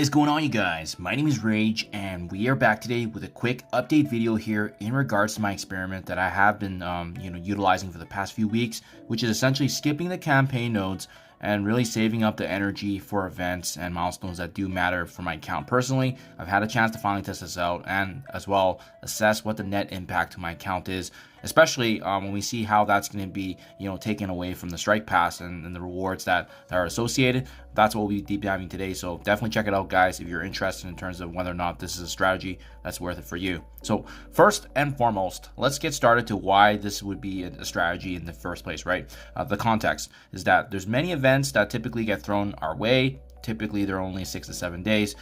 is going on, you guys? My name is Rayge, and we are back today with a quick update video here in regards to my experiment that I have been utilizing for the past few weeks, which is essentially skipping the campaign nodes and really saving up the energy for events and milestones that do matter for my account. Personally, I've had a chance to finally test this out and as well assess what the net impact to my account is, especially when we see how that's going to be taken away from the strike pass and the rewards that are associated. That's what we'll be deep diving today, so definitely check it out, guys, if you're interested in terms of whether or not this is a strategy that's worth it for you. So first and foremost, let's get started to why this would be a strategy in the first place, right? The context is that there's many events that typically get thrown our way. Typically they're only 6 to 7 days.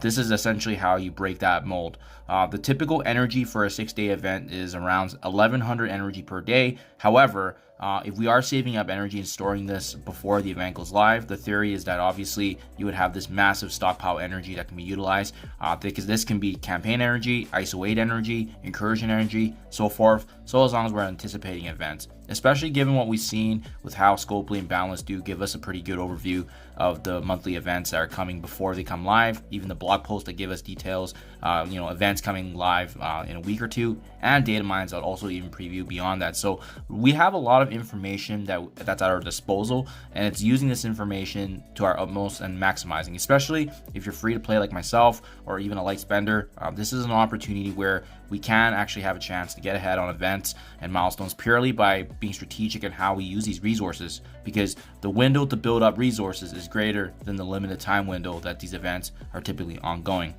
This is essentially how you break that mold. The typical energy for a 6-day event is around 1100 energy per day. However, if we are saving up energy and storing this before the event goes live, the theory is that obviously you would have this massive stockpile energy that can be utilized, because this can be campaign energy, ISO 8 energy, incursion energy, so forth, so as long as we're anticipating events. Especially given what we've seen with how Scopely and Boundless do give us a pretty good overview of the monthly events that are coming before they come live, even the blog posts that give us details, events coming live in a week or two, and data mines that also even preview beyond that. So we have a lot of information that's at our disposal, and it's using this information to our utmost and maximizing, especially if you're free to play like myself or even a light spender. This is an opportunity where we can actually have a chance to get ahead on events and milestones purely by being strategic in how we use these resources, because the window to build up resources is greater than the limited time window that these events are typically ongoing.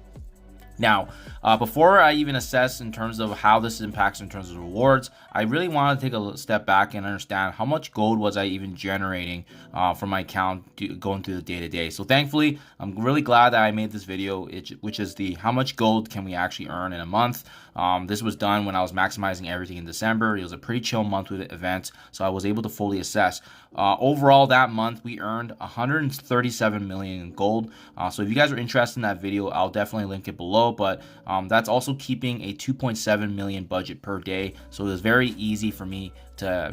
Now, before I even assess in terms of how this impacts in terms of rewards, I really want to take a step back and understand how much gold was I even generating from my account going through the day-to-day. So thankfully, I'm really glad that I made this video, which is the how much gold can we actually earn in a month. This was done when I was maximizing everything in December. It was a pretty chill month with events, so I was able to fully assess. Overall, that month we earned 137 million in gold. So if you guys are interested in that video, I'll definitely link it below. But that's also keeping a 2.7 million budget per day, so it was very easy for me to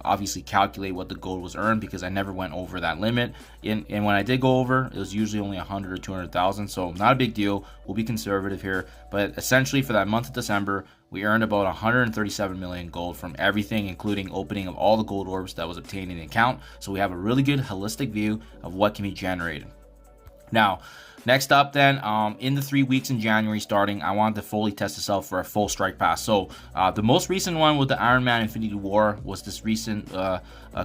obviously calculate what the gold was earned, because I never went over that limit, and when I did go over, it was usually only 100 or 200,000, so not a big deal. We'll be conservative here, but essentially for that month of December, we earned about 137 million gold from everything, including opening of all the gold orbs that was obtained in the account. So we have a really good holistic view of what can be generated. Now, next up then, in the 3 weeks in January starting, I wanted to fully test this out for a full strike pass. So the most recent one with the Iron Man Infinity War was this recent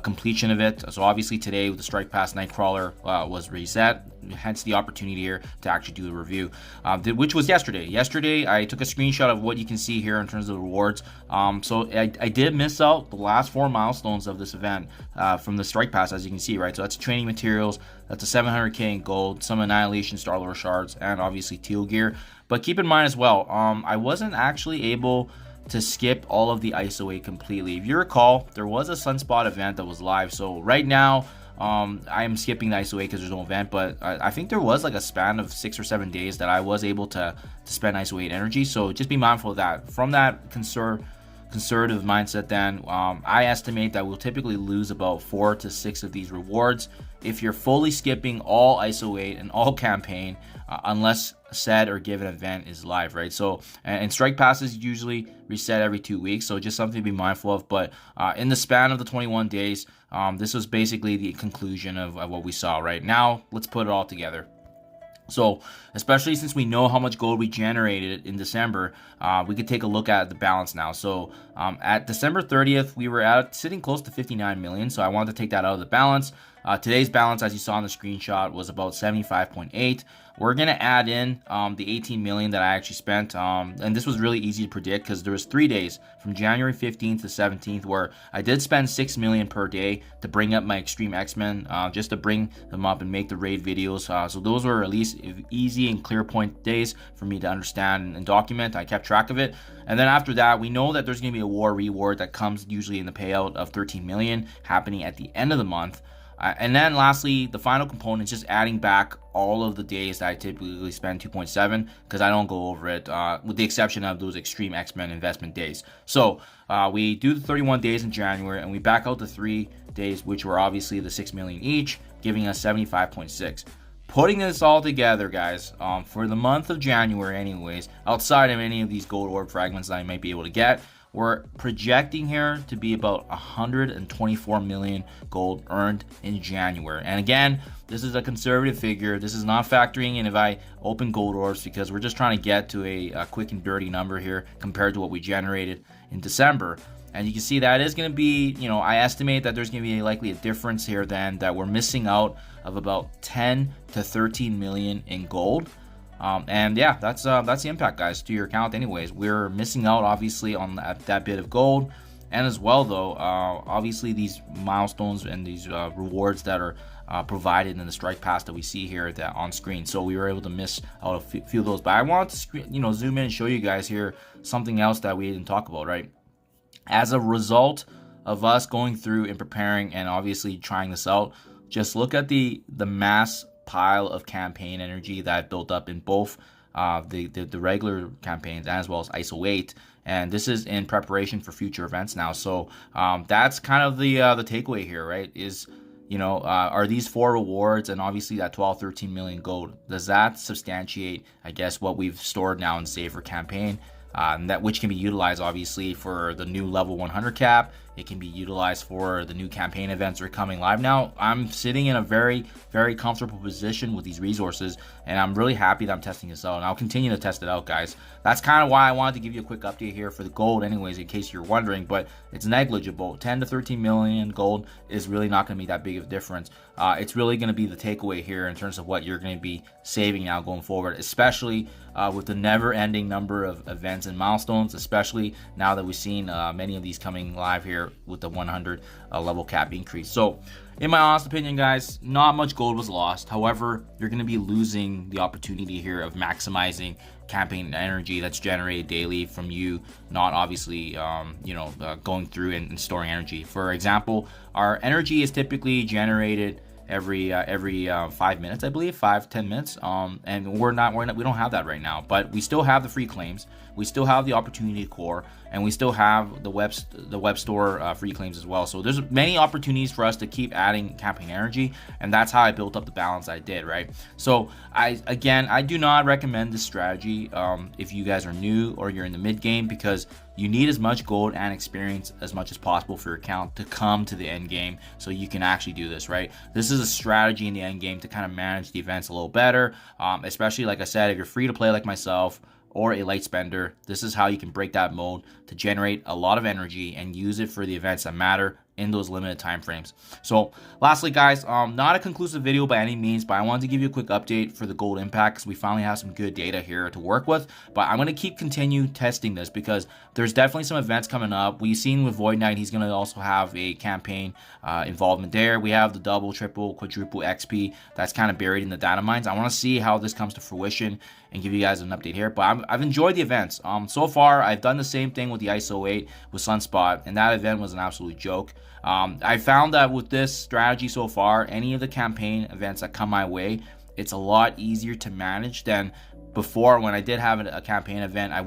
completion of it. So obviously today with the strike pass, Nightcrawler was reset, hence the opportunity here to actually do a review, which was yesterday. Yesterday I took a screenshot of what you can see here in terms of the rewards. So I did miss out the last 4 milestones of this event from the strike pass, as you can see, right? So that's training materials, that's a 700k in gold, some Annihilation Star-Lord shards, and obviously teal gear. But keep in mind as well, I wasn't actually able to skip all of the ISO 8 completely. If you recall, there was a Sunspot event that was live. So right now, I am skipping the ISO 8 because there's no event, but I think there was like a span of 6 or 7 days that I was able to spend ISO 8 energy. So just be mindful of that. From that conservative mindset then, I estimate that we'll typically lose about 4 to 6 of these rewards if you're fully skipping all ISO 8 and all campaign, unless said or given event is live, right? So, and strike passes usually reset every 2 weeks, so just something to be mindful of. But in the span of the 21 days, this was basically the conclusion of what we saw. Right now, let's put it all together. So, especially since we know how much gold we generated in December, we could take a look at the balance now. So, at December 30th, we were sitting close to 59 million. So I wanted to take that out of the balance. Today's balance, as you saw in the screenshot, was about 75.8. We're going to add in the 18 million that I actually spent. And this was really easy to predict because there was 3 days from January 15th to 17th where I did spend 6 million per day to bring up my Extreme X-Men, just to bring them up and make the raid videos. So those were at least easy and clear point days for me to understand and document. I kept track of it. And then after that, we know that there's going to be a war reward that comes usually in the payout of 13 million happening at the end of the month. And then lastly, the final component is just adding back all of the days that I typically spend 2.7 because I don't go over it, with the exception of those Extreme X-Men investment days. So we do the 31 days in January and we back out the 3 days, which were obviously the 6 million each, giving us 75.6. putting this all together, guys, for the month of January anyways, outside of any of these gold orb fragments that I might be able to get, we're projecting here to be about 124 million gold earned in January. And again, this is a conservative figure. This is not factoring in if I open gold orbs, because we're just trying to get to a quick and dirty number here compared to what we generated in December. And you can see that is going to be, you know, I estimate that there's going to be likely a difference here then that we're missing out of about 10 to 13 million in gold. And yeah, that's the impact, guys, to your account anyways. We're missing out obviously on that bit of gold. And as well though, obviously these milestones and these rewards that are provided in the strike pass that we see here that on screen. So we were able to miss out a few of those. But I wanted to zoom in and show you guys here something else that we didn't talk about, right? As a result of us going through and preparing and obviously trying this out, just look at the mass pile of campaign energy that I've built up in both the regular campaigns as well as ISO 8, and this is in preparation for future events now. So that's kind of the takeaway here, right? Is, you know, are these 4 rewards and obviously that 12-13 million gold, does that substantiate, I guess, what we've stored now in save for campaign? That which can be utilized obviously for the new level 100 cap. It can be utilized for the new campaign events that are coming live. Now I'm sitting in a very, very comfortable position with these resources, and I'm really happy that I'm testing this out, and I'll continue to test it out, guys. That's kind of why I wanted to give you a quick update here for the gold anyways, in case you're wondering, but it's negligible. 10 to 13 million gold is really not going to be that big of a difference. It's really going to be the takeaway here in terms of what you're going to be saving now going forward, especially with the never-ending number of events and milestones, especially now that we've seen many of these coming live here with the 100 level cap increase. So in my honest opinion, guys, not much gold was lost. However, you're going to be losing the opportunity here of maximizing campaign energy that's generated daily from you not obviously going through and storing energy. For example, our energy is typically generated every 5 minutes, I believe, 5-10 minutes, and we don't have that right now, but we still have the free claims, we still have the opportunity core, and we still have the web store free claims as well. So there's many opportunities for us to keep adding campaign energy, and that's how I built up the balance I did, right? So I do not recommend this strategy if you guys are new or you're in the mid game, because you need as much gold and experience as much as possible for your account to come to the end game so you can actually do this, right? This is a strategy in the end game to kind of manage the events a little better, especially, like I said, if you're free to play like myself or a light spender. This is how you can break that mode to generate a lot of energy and use it for the events that matter in those limited time frames. So lastly, guys, not a conclusive video by any means, but I wanted to give you a quick update for the gold impact because we finally have some good data here to work with. But I'm going to continue testing this because there's definitely some events coming up. We've seen with Void Knight, he's going to also have a campaign involvement there. We have the double, triple, quadruple XP that's kind of buried in the data mines. I want to see how this comes to fruition and give you guys an update here. But I've enjoyed the events. So far, I've done the same thing with the ISO 8 with Sunspot, and that event was an absolute joke. I found that with this strategy so far, any of the campaign events that come my way, it's a lot easier to manage than before. When I did have a campaign event, I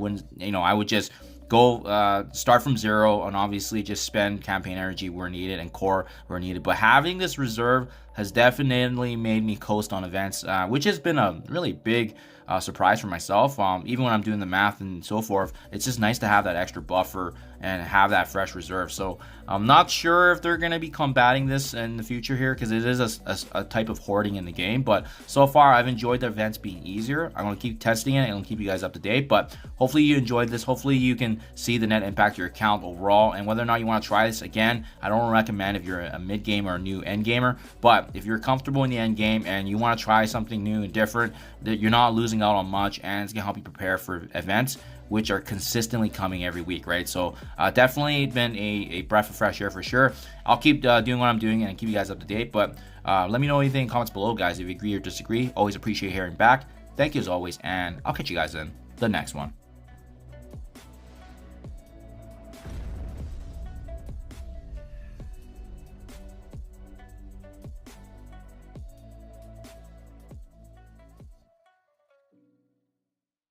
would just go start from zero and obviously just spend campaign energy where needed and core where needed. But having this reserve has definitely made me coast on events, which has been a really big surprise for myself. Even when I'm doing the math and so forth, it's just nice to have that extra buffer and have that fresh reserve. So I'm not sure if they're going to be combating this in the future here, because it is a type of hoarding in the game. But so far, I've enjoyed the events being easier. I'm going to keep testing it and I'll keep you guys up to date. But hopefully you enjoyed this. Hopefully you can see the net impact to your account overall, and whether or not you want to try this again. I don't recommend if you're a mid gamer or a new end gamer, but if you're comfortable in the end game and you want to try something new and different, that you're not losing out on much, and it's gonna help you prepare for events which are consistently coming every week, right? So definitely been a breath of fresh air for sure. I'll keep doing what I'm doing and keep you guys up to date. But let me know anything in comments below, guys, if you agree or disagree. Always appreciate hearing back. Thank you as always, and I'll catch you guys in the next one.